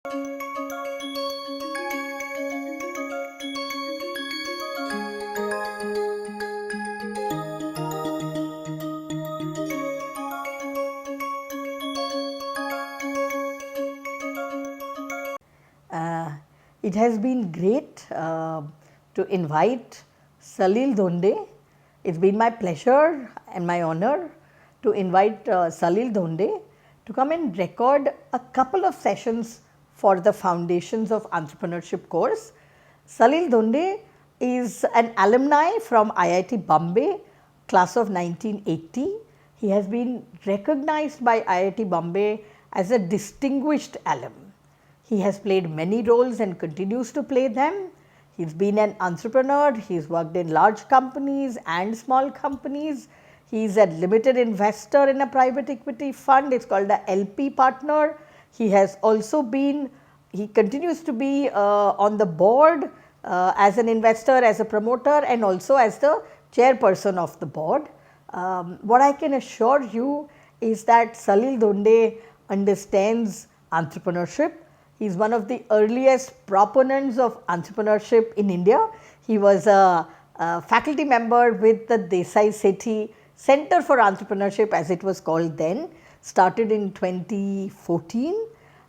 It has been great to invite Salil Dhonde. It's been my pleasure and my honor to invite Salil Dhonde to come and record a couple of sessions for the Foundations of Entrepreneurship course. Salil Dhonde is an alumni from IIT Bombay, class of 1980. He has been recognized by IIT Bombay as a distinguished alum. He has played many roles and continues to play them. He's been an entrepreneur, he's worked in large companies and small companies. He's a limited investor in a private equity fund, it's called a LP partner. He has also been, he continues to be on the board as an investor, as a promoter, and also as the chairperson of the board. What I can assure you is that Salil Dhonde understands entrepreneurship. He is one of the earliest proponents of entrepreneurship in India. He was a faculty member with the Desai Sethi Center for Entrepreneurship, as it was called then, started in 2014.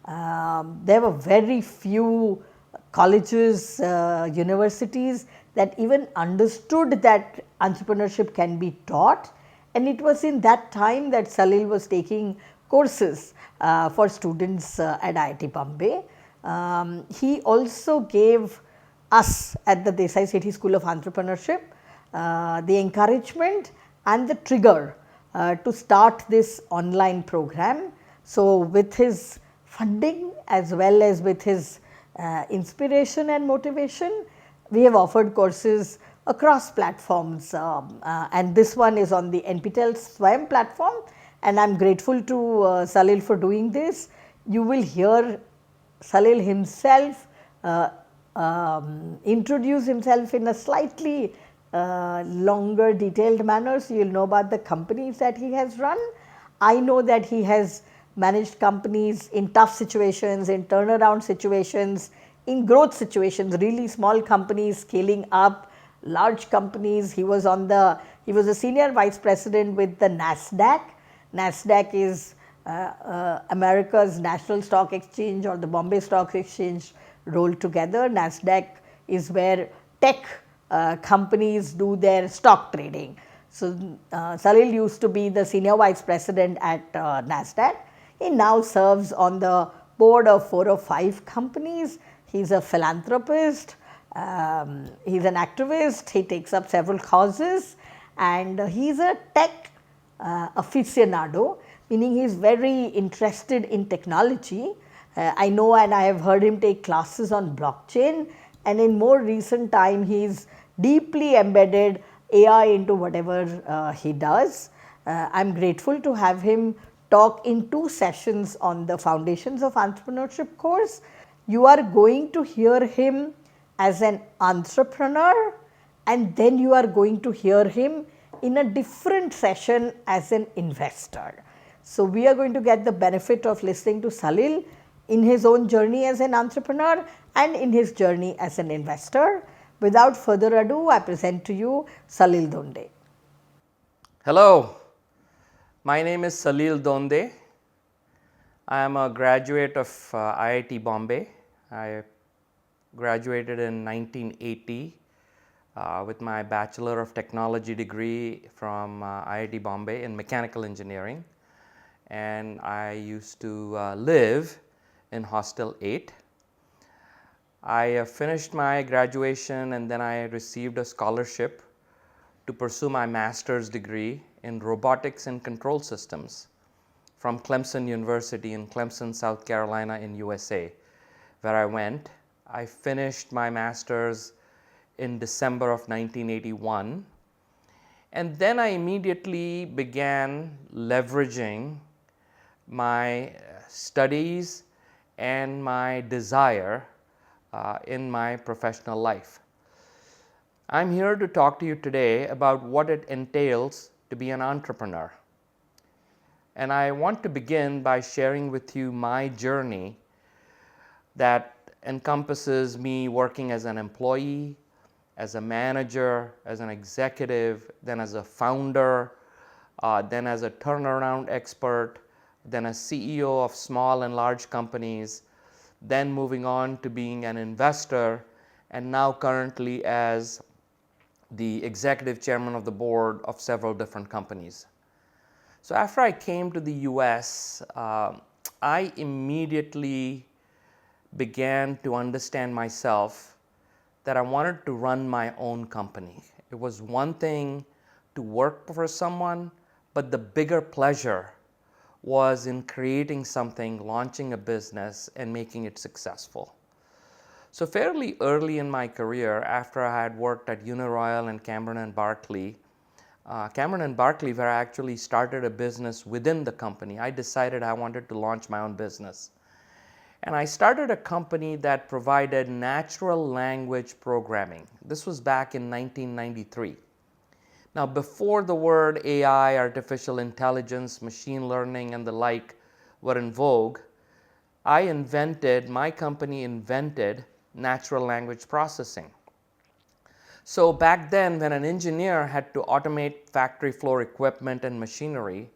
There were very few colleges, universities that even understood that entrepreneurship can be taught, and it was in that time that Salil was taking courses for students at IIT Bombay. He also gave us at the Desai Sethi School of Entrepreneurship the encouragement and the trigger to start this online program. So, with his funding as well as with his inspiration and motivation, we have offered courses across platforms, and this one is on the NPTEL Swayam platform, and I am grateful to Salil for doing this. You will hear Salil himself introduce himself in a slightly longer detailed manner, so you will know about the companies that he has run. I know that he has managed companies in tough situations, in turnaround situations, in growth situations, really small companies scaling up, large companies. He was a senior vice president with the NASDAQ. NASDAQ is America's national stock exchange, or the Bombay Stock Exchange rolled together. NASDAQ is where tech companies do their stock trading. So, Salil used to be the senior vice president at NASDAQ. He now serves on the board of 4 or 5 companies. He is a philanthropist, he is an activist, he takes up several causes, and he is a tech aficionado, meaning he is very interested in technology. I know, and I have heard him take classes on blockchain, and in more recent time he is deeply embedded AI into whatever he does. I am grateful to have him talk in 2 sessions on the Foundations of Entrepreneurship course. You are going to hear him as an entrepreneur, and then you are going to hear him in a different session as an investor. So, we are going to get the benefit of listening to Salil in his own journey as an entrepreneur and in his journey as an investor. Without further ado, I present to you Salil Dhonde. Hello, my name is Salil Dhonde. I am a graduate of IIT Bombay. I graduated in 1980 with my Bachelor of Technology degree from IIT Bombay in Mechanical Engineering, and I used to live in Hostel 8. I finished my graduation and then I received a scholarship to pursue my master's degree in robotics and control systems from Clemson University in Clemson, South Carolina in USA, where I went. I finished my master's in December of 1981, and then I immediately began leveraging my studies and my desire in my professional life. I'm here to talk to you today about what it entails to be an entrepreneur. And I want to begin by sharing with you my journey that encompasses me working as an employee, as a manager, as an executive, then as a founder, then as a turnaround expert, then a CEO of small and large companies, then moving on to being an investor, and now currently as the executive chairman of the board of several different companies. So after I came to the US, I immediately began to understand myself that I wanted to run my own company. It was one thing to work for someone, but the bigger pleasure was in creating something, launching a business, and making it successful. So fairly early in my career, after I had worked at Uniroyal and Cameron & Barkley, where I actually started a business within the company, I decided I wanted to launch my own business. And I started a company that provided natural language programming. This was back in 1993. Now, before the word AI, artificial intelligence, machine learning, and the like were in vogue, my company invented natural language processing. So back then, when an engineer had to automate factory floor equipment and machinery,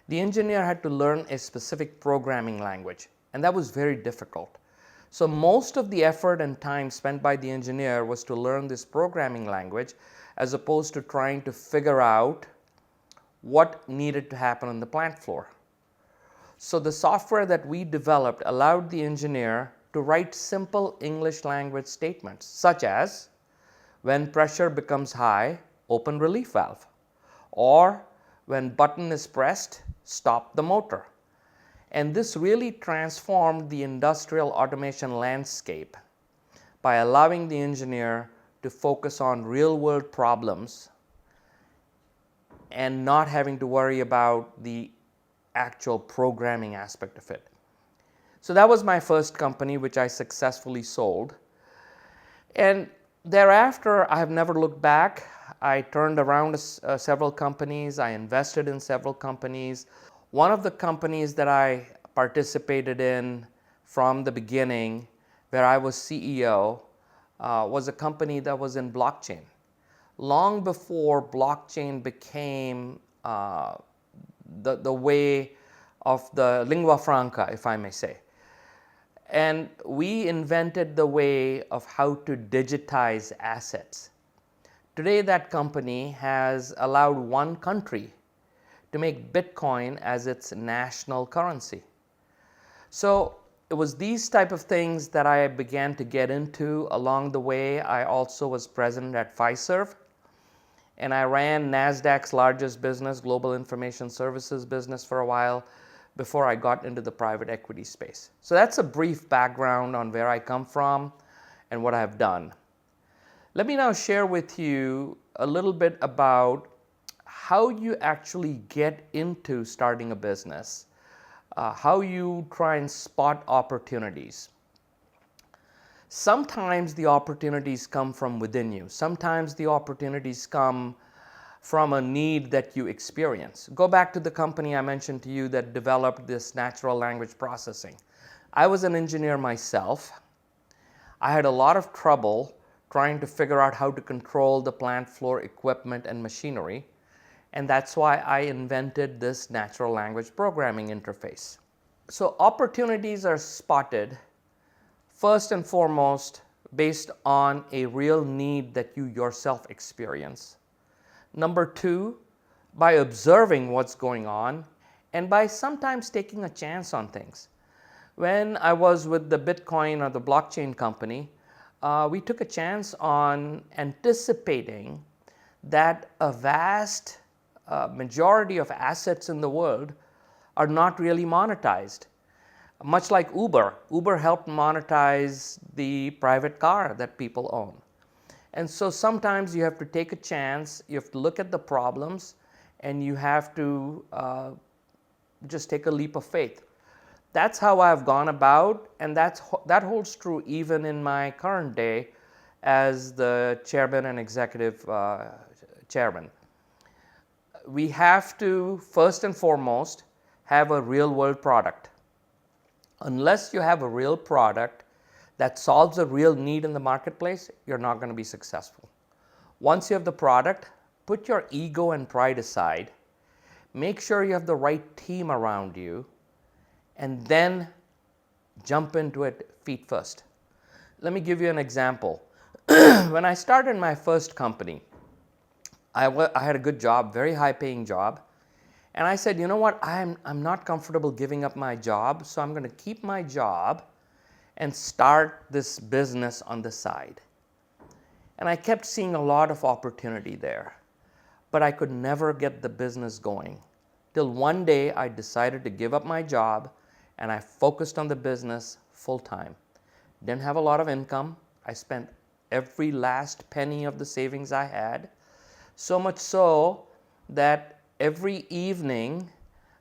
the engineer had to learn a specific programming language, and that was very difficult. So most of the effort and time spent by the engineer was to learn this programming language, as opposed to trying to figure out what needed to happen on the plant floor. So the software that we developed allowed the engineer to write simple English language statements, such as, when pressure becomes high, open relief valve, or when button is pressed, stop the motor. And this really transformed the industrial automation landscape by allowing the engineer to focus on real-world problems and not having to worry about the actual programming aspect of it. So that was my first company, which I successfully sold. And thereafter, I have never looked back. I turned around several companies. I invested in several companies. One of the companies that I participated in from the beginning, where I was CEO, was a company that was in blockchain. Long before blockchain became the way of the lingua franca, if I may say. And we invented the way of how to digitize assets. Today, that company has allowed one country to make Bitcoin as its national currency. So it was these type of things that I began to get into. Along the way, I also was president at Fiserv, and I ran NASDAQ's largest business, global information services business, for a while before I got into the private equity space. So that's a brief background on where I come from and what I've done. Let me now share with you a little bit about how you actually get into starting a business, how you try and spot opportunities. Sometimes the opportunities come from within you. Sometimes the opportunities come from a need that you experience. Go back to the company I mentioned to you that developed this natural language processing. I was an engineer myself. I had a lot of trouble trying to figure out how to control the plant floor equipment and machinery, and that's why I invented this natural language programming interface. So opportunities are spotted first and foremost based on a real need that you yourself experience. Number two, by observing what's going on and by sometimes taking a chance on things. When I was with the Bitcoin or the blockchain company, we took a chance on anticipating that a vast majority of assets in the world are not really monetized. Much like Uber. Uber helped monetize the private car that people own. And so sometimes you have to take a chance, you have to look at the problems, and you have to just take a leap of faith. That's how I've gone about, and that holds true even in my current day as the chairman and executive chairman. We have to, first and foremost, have a real world product. Unless you have a real product, that solves a real need in the marketplace, you're not going to be successful. Once you have the product, put your ego and pride aside. Make sure you have the right team around you, and then jump into it feet first. Let me give you an example. When I started my first company, I had a good job, very high paying job. And I said, you know what, I'm not comfortable giving up my job, so I'm going to keep my job and start this business on the side. And I kept seeing a lot of opportunity there, but I could never get the business going. Till one day I decided to give up my job and I focused on the business full time. Didn't have a lot of income. I spent every last penny of the savings I had, so much so that every evening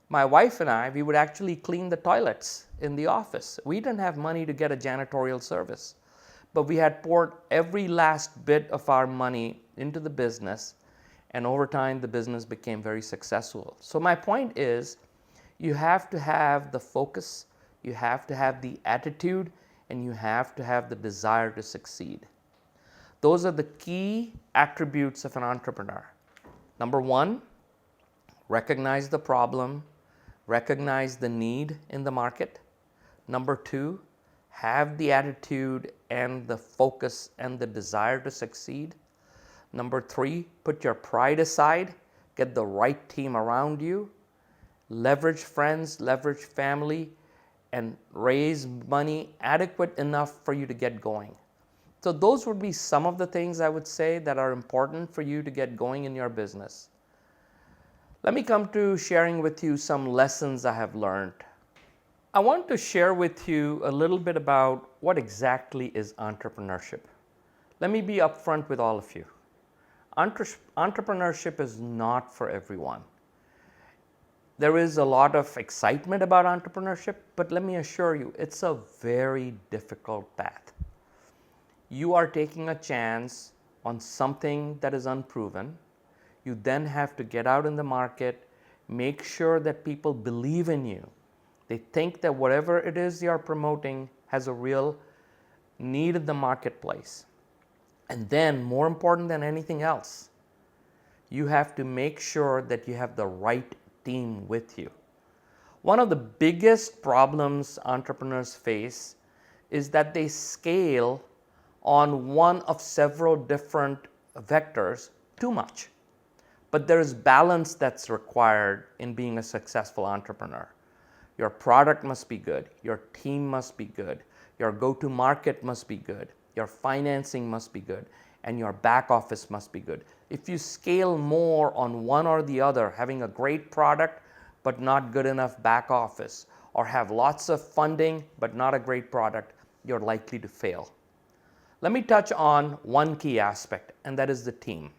my wife and I, we would actually clean the toilets in the office. We didn't have money to get a janitorial service, but we had poured every last bit of our money into the business, and over time the business became very successful. So my point is, you have to have the focus, you have to have the attitude, and you have to have the desire to succeed. Those are the key attributes of an entrepreneur. Number one, recognize the problem, recognize the need in the market. Number two, have the attitude and the focus and the desire to succeed. Number three, put your pride aside, get the right team around you, leverage friends, leverage family, and raise money adequate enough for you to get going. So those would be some of the things I would say that are important for you to get going in your business. Let me come to sharing with you some lessons I have learned. I want to share with you a little bit about what exactly is entrepreneurship. Let me be upfront with all of you. Entrepreneurship is not for everyone. There is a lot of excitement about entrepreneurship, but let me assure you, it's a very difficult path. You are taking a chance on something that is unproven. You then have to get out in the market, make sure that people believe in you. They think that whatever it is you're promoting has a real need in the marketplace. And then, more important than anything else, you have to make sure that you have the right team with you. One of the biggest problems entrepreneurs face is that they scale on one of several different vectors too much. But there is balance that's required in being a successful entrepreneur. Your product must be good, your team must be good, your go-to market must be good, your financing must be good, and your back office must be good. If you scale more on one or the other, having a great product but not good enough back office, or have lots of funding but not a great product, you're likely to fail. Let me touch on one key aspect, and that is the team.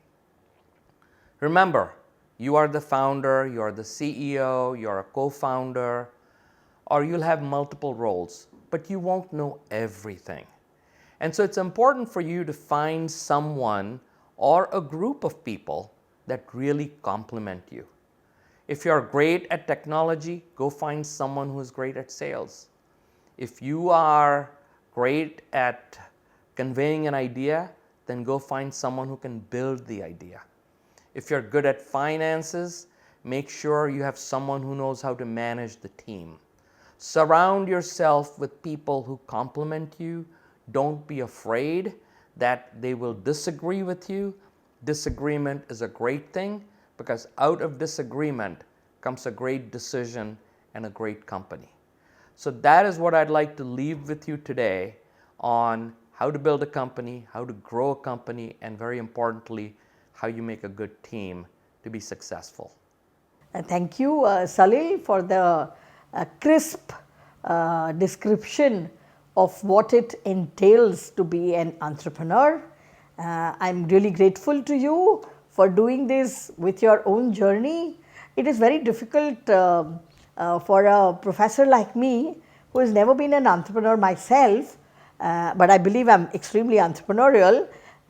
Remember, you are the founder, you are the CEO, you're a co-founder, or you'll have multiple roles, but you won't know everything. And so it's important for you to find someone or a group of people that really complement you. If you're great at technology, go find someone who's great at sales. If you are great at conveying an idea, then go find someone who can build the idea. If you're good at finances, make sure you have someone who knows how to manage the team. Surround yourself with people who complement you. Don't be afraid that they will disagree with you. Disagreement is a great thing, because out of disagreement comes a great decision and a great company. So that is what I'd like to leave with you today on how to build a company, how to grow a company, and very importantly, how you make a good team to be successful. Thank you, Salil, for the crisp description of what it entails to be an entrepreneur. I'm really grateful to you for doing this with your own journey. It is very difficult for a professor like me, who has never been an entrepreneur myself, but I believe I'm extremely entrepreneurial,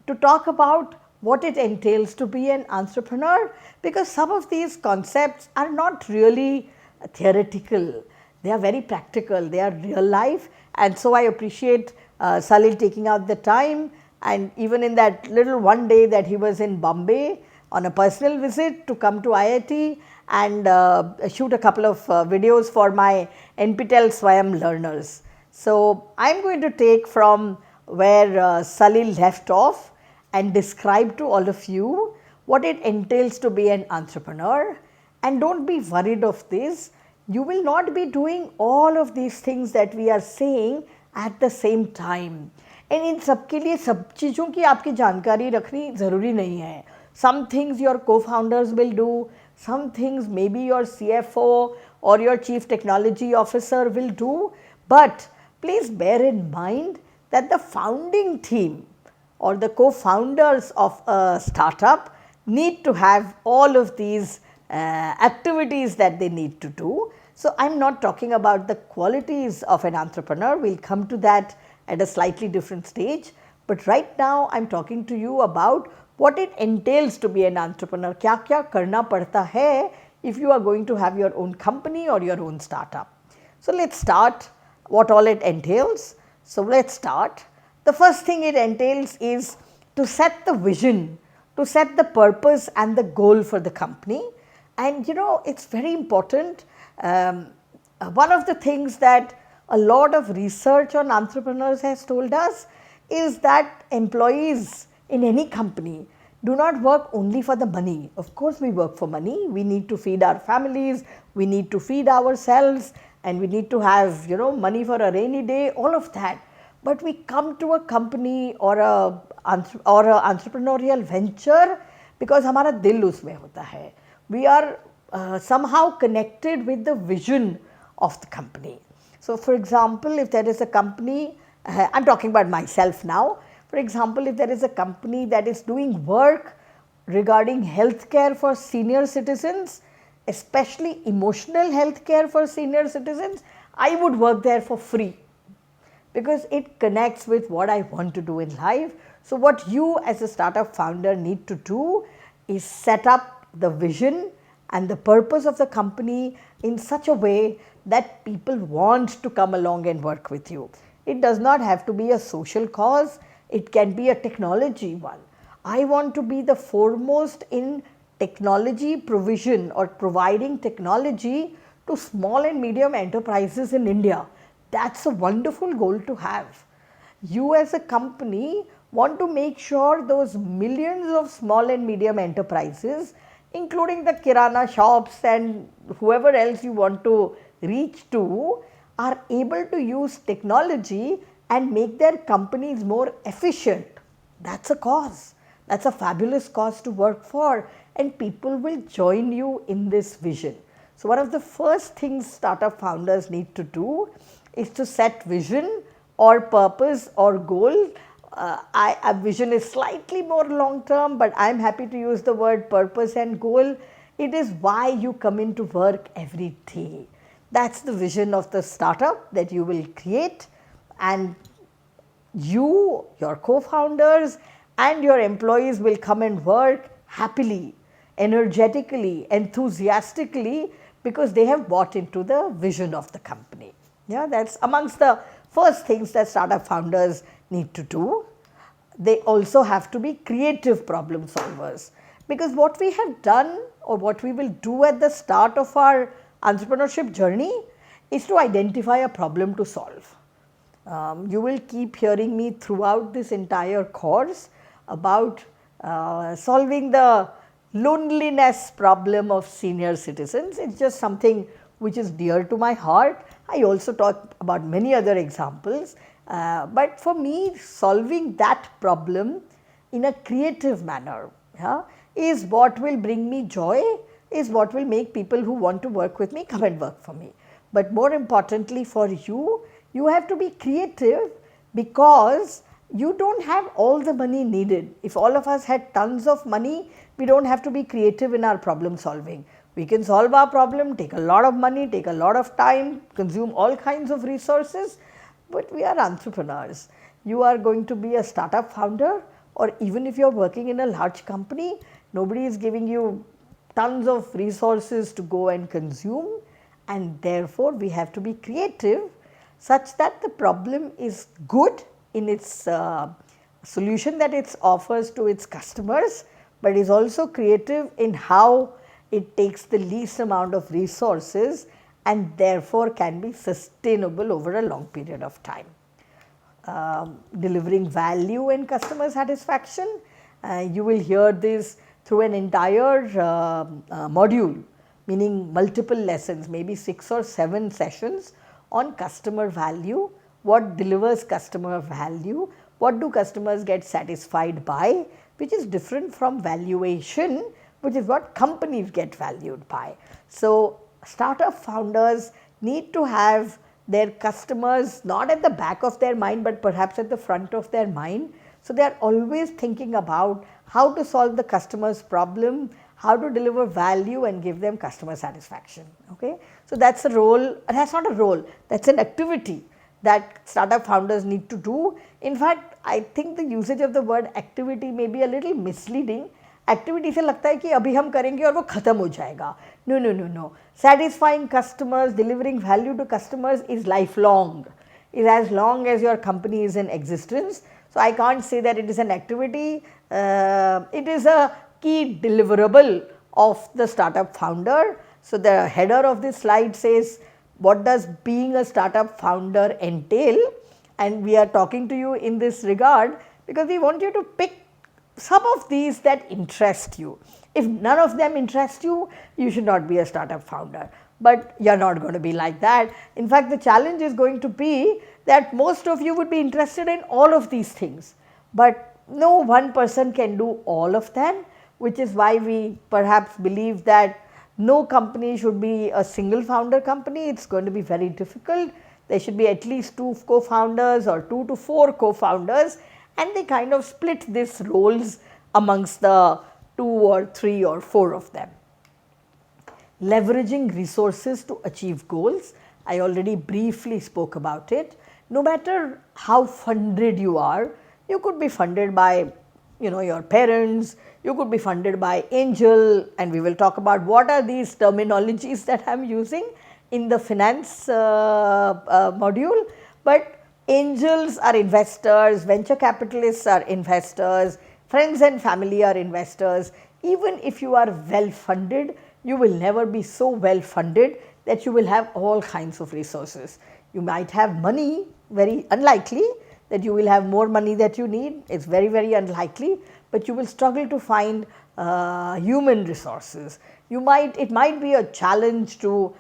to talk about what it entails to be an entrepreneur, because some of these concepts are not really theoretical. They are very practical, they are real life, and so I appreciate Salil taking out the time, and even in that little one day that he was in Bombay on a personal visit to come to IIT and shoot a couple of videos for my NPTEL Swayam learners. So, I am going to take from where Salil left off and describe to all of you what it entails to be an entrepreneur. And don't be worried of this, you will not be doing all of these things that we are saying at the same time. And इन सब के लिए सब चीज़ों की आपकी जानकारी रखनी ज़रूरी नहीं है. Some things your co-founders will do, some things maybe your CFO or your Chief Technology Officer will do, but please bear in mind that the founding team or the co-founders of a startup need to have all of these activities that they need to do. So, I am not talking about the qualities of an entrepreneur, we will come to that at a slightly different stage, but right now I am talking to you about what it entails to be an entrepreneur, क्या क्या करना पड़ता है if you are going to have your own company or your own startup. So, let us start what all it entails. So, let us start. The first thing it entails is to set the vision, to set the purpose and the goal for the company. And you know, it is very important. One of the things that a lot of research on entrepreneurs has told us is that employees in any company do not work only for the money. Of course, we work for money, we need to feed our families, we need to feed ourselves, and we need to have, you know, money for a rainy day, all of that. But we come to a company or a entrepreneurial venture because हमारा दिल उसमें होता है. We are somehow connected with the vision of the company. So, for example, if there is a company, I am talking about myself now. For example, if there is a company that is doing work regarding healthcare for senior citizens, especially emotional healthcare for senior citizens, I would work there for free because it connects with what I want to do in life. So, what you as a startup founder need to do is set up the vision and the purpose of the company in such a way that people want to come along and work with you. It does not have to be a social cause, it can be a technology one. I want to be the foremost in technology provision or providing technology to small and medium enterprises in India. That is a wonderful goal to have. You as a company want to make sure those millions of small and medium enterprises, including the kirana shops and whoever else you want to reach to, are able to use technology and make their companies more efficient. That is a cause. That is a fabulous cause to work for, and people will join you in this vision. So, one of the first things startup founders need to do is to set vision or purpose or goal. A vision is slightly more long term, but I am happy to use the word purpose and goal. It is why you come into work every day. That is the vision of the startup that you will create, and you, your co-founders and your employees will come and work happily, energetically, enthusiastically, because they have bought into the vision of the company. Yeah, that is amongst the first things that startup founders need to do. They also have to be creative problem solvers, because what we have done or what we will do at the start of our entrepreneurship journey is to identify a problem to solve. You will keep hearing me throughout this entire course about solving the loneliness problem of senior citizens. It is just something which is dear to my heart. I also talk about many other examples, but for me solving that problem in a creative manner, yeah, is what will bring me joy, is what will make people who want to work with me come and work for me. But more importantly for you, you have to be creative, because you do not have all the money needed. If all of us had tons of money, we do not have to be creative in our problem solving. We can solve our problem, take a lot of money, take a lot of time, consume all kinds of resources, but we are entrepreneurs. You are going to be a startup founder, or even if you are working in a large company, nobody is giving you tons of resources to go and consume, and therefore we have to be creative such that the problem is good in its solution that it offers to its customers, but is also creative in how it takes the least amount of resources and therefore can be sustainable over a long period of time. Delivering value and customer satisfaction, you will hear this through an entire module, meaning multiple lessons, maybe 6 or 7 sessions on customer value, what delivers customer value, what do customers get satisfied by, which is different from valuation, which is what companies get valued by. So, startup founders need to have their customers not at the back of their mind, but perhaps at the front of their mind. So, they are always thinking about how to solve the customer's problem, how to deliver value and give them customer satisfaction. Okay? So, that is a role, that is not a role, that is an activity that startup founders need to do. In fact, I think the usage of the word activity may be a little misleading. Activity से लगता है कि अभी हम करेंगे और वो ख़त्म हो जाएगा. No no no no, satisfying customers, delivering value to customers is lifelong, is as long as your company is in existence. So, I can't say that it is an activity, it is a key deliverable of the startup founder. So, the header of this slide says, what does being a startup founder entail? And we are talking to you in this regard because we want you to pick some of these that interest you. If none of them interest you, you should not be a startup founder, but you are not going to be like that. In fact, the challenge is going to be that most of you would be interested in all of these things, but no one person can do all of them, which is why we perhaps believe that no company should be a single founder company. It is going to be very difficult. There should be at least 2 co-founders or 2 to 4 co-founders, and they kind of split these roles amongst the 2 or 3 or 4 of them. Leveraging resources to achieve goals, I already briefly spoke about it. No matter how funded you are, you could be funded by your parents, you could be funded by angel, and we will talk about what are these terminologies that I am using in the finance module. But angels are investors, venture capitalists are investors, friends and family are investors. Even if you are well funded, you will never be so well funded that you will have all kinds of resources. You might have money, very unlikely that you will have more money that you need, it is very, very unlikely, but you will struggle to find human resources. It might be a challenge to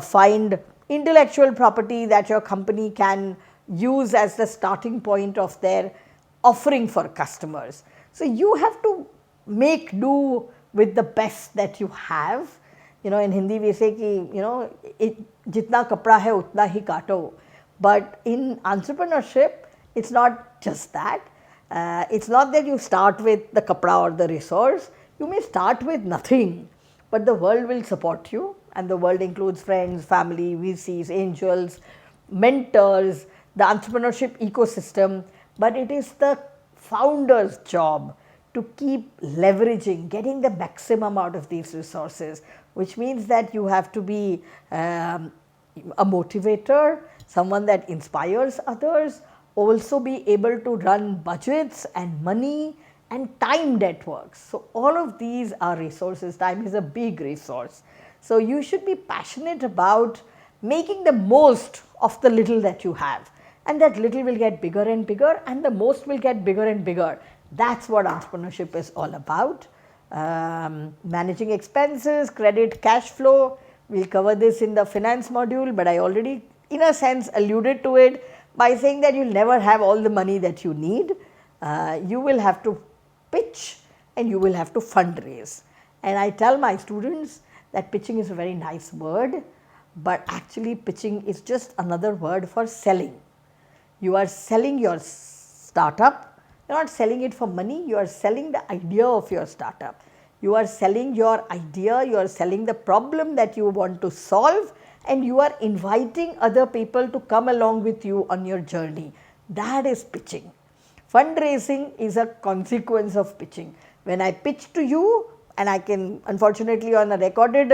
find intellectual property that your company can use as the starting point of their offering for customers. So, you have to make do with the best that you have. In Hindi we say ki, jitna kapda hai utna hi kaato. But in entrepreneurship, it is not just that. It is not that you start with the kapda or the resource. You may start with nothing, but the world will support you, and the world includes friends, family, VCs, angels, mentors, the entrepreneurship ecosystem, but it is the founder's job to keep leveraging, getting the maximum out of these resources, which means that you have to be a motivator, someone that inspires others, also be able to run budgets and money and time networks. So, all of these are resources. Time is a big resource. So, you should be passionate about making the most of the little that you have, and that little will get bigger and bigger, and the most will get bigger and bigger. That is what entrepreneurship is all about. Managing expenses, credit, cash flow, we will cover this in the finance module, but I already in a sense alluded to it by saying that you will never have all the money that you need. You will have to pitch and you will have to fundraise. And I tell my students that pitching is a very nice word, but actually pitching is just another word for selling. You are selling your startup, you are not selling it for money, you are selling the idea of your startup. You are selling your idea, you are selling the problem that you want to solve, and you are inviting other people to come along with you on your journey. That is pitching. Fundraising is a consequence of pitching. When I pitch to you, and I can unfortunately on a recorded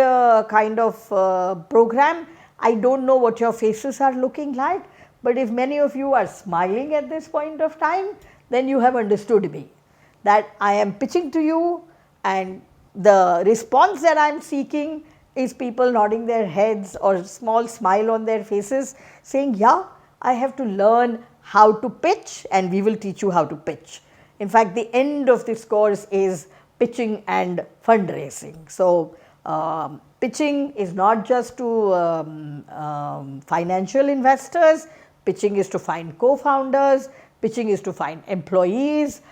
kind of program, I do not know what your faces are looking like, But if many of you are smiling at this point of time, then you have understood me, that I am pitching to you, and the response that I am seeking is people nodding their heads or small smile on their faces saying, yeah, I have to learn how to pitch and we will teach you how to pitch. In fact, the end of this course is pitching and fundraising. So, pitching is not just to financial investors, pitching is to find co-founders, pitching is to find employees,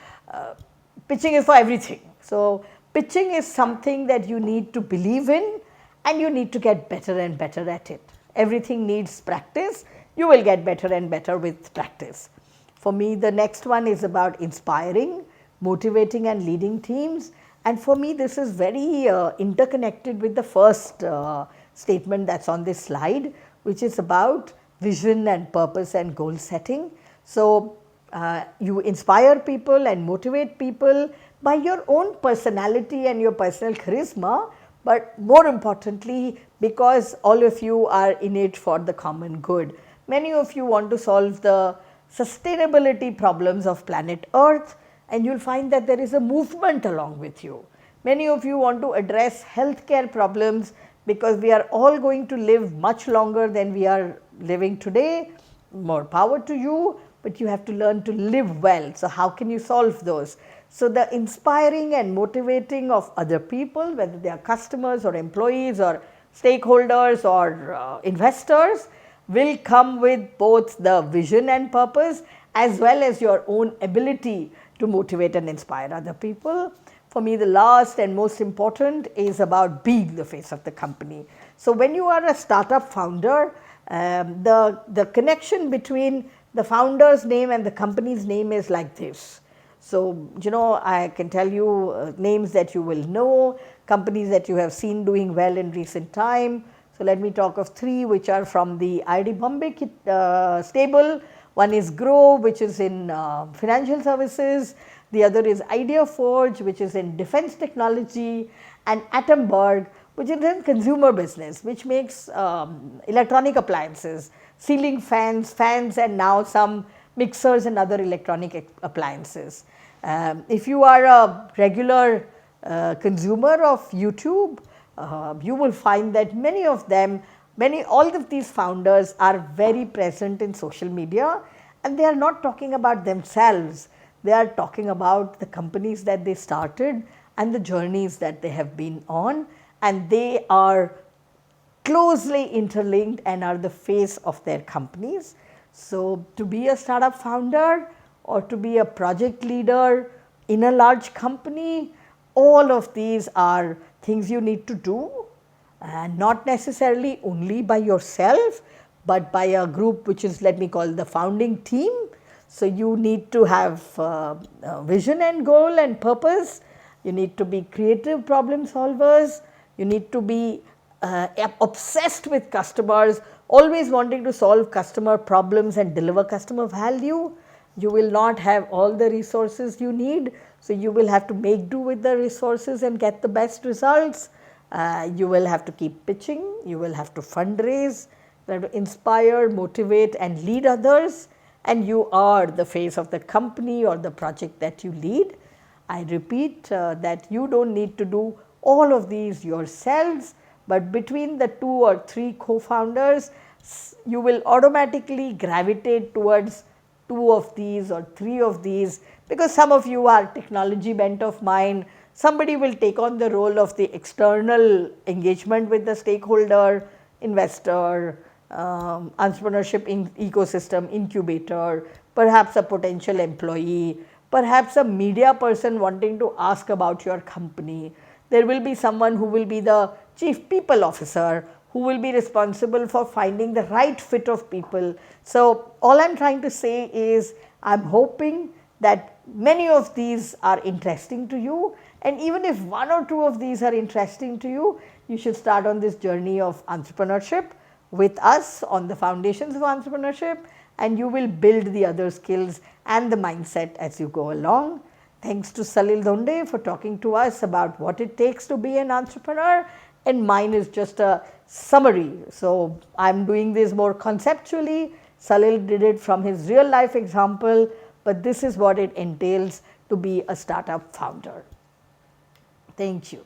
pitching is for everything. So, pitching is something that you need to believe in and you need to get better and better at it. Everything needs practice. You will get better and better with practice. For me, the next one is about inspiring, motivating and leading teams. And for me, this is very interconnected with the first statement that's on this slide, which is about vision and purpose and goal setting. So, you inspire people and motivate people by your own personality and your personal charisma, but more importantly, because all of you are in it for the common good. Many of you want to solve the sustainability problems of planet Earth, and you will find that there is a movement along with you. Many of you want to address healthcare problems because we are all going to live much longer than we are living today. More power to you, but you have to learn to live well. So, how can you solve those? So, the inspiring and motivating of other people, whether they are customers or employees or stakeholders or investors, will come with both the vision and purpose as well as your own ability to motivate and inspire other people. For me, the last and most important is about being the face of the company. So, when you are a startup founder, the connection between the founder's name and the company's name is like this. So, you know, I can tell you names that you will know, companies that you have seen doing well in recent time. So, let me talk of three which are from the IIT Bombay stable. One is Grow, which is in financial services. The other is IdeaForge, which is in defense technology, and Atomberg, which is in consumer business, which makes electronic appliances, ceiling fans, and now some mixers and other electronic appliances. If you are a regular consumer of YouTube, you will find that many of them, all of these founders are very present in social media, and they are not talking about themselves. They are talking about the companies that they started and the journeys that they have been on, and they are closely interlinked and are the face of their companies. So, to be a startup founder or to be a project leader in a large company, all of these are things you need to do, and not necessarily only by yourself, but by a group which is, let me call, the founding team. So, you need to have vision and goal and purpose. You need to be creative problem solvers. You need to be obsessed with customers, always wanting to solve customer problems and deliver customer value. You will not have all the resources you need. So, you will have to make do with the resources and get the best results. You will have to keep pitching. You will have to fundraise, you have to inspire, motivate and lead others, and you are the face of the company or the project that you lead. I repeat that you do not need to do all of these yourselves, but between the 2 or 3 co-founders, you will automatically gravitate towards 2 of these or 3 of these, because some of you are technology bent of mind. Somebody will take on the role of the external engagement with the stakeholder, investor, entrepreneurship ecosystem incubator, perhaps a potential employee, perhaps a media person wanting to ask about your company. There will be someone who will be the chief people officer, who will be responsible for finding the right fit of people. So, all I am trying to say is, I am hoping that many of these are interesting to you, and even if 1 or 2 of these are interesting to you, you should start on this journey of entrepreneurship with us on the foundations of entrepreneurship, and you will build the other skills and the mindset as you go along. Thanks to Salil Donde for talking to us about what it takes to be an entrepreneur, and mine is just a summary. So, I am doing this more conceptually. Salil did it from his real life example, but this is what it entails to be a startup founder. Thank you.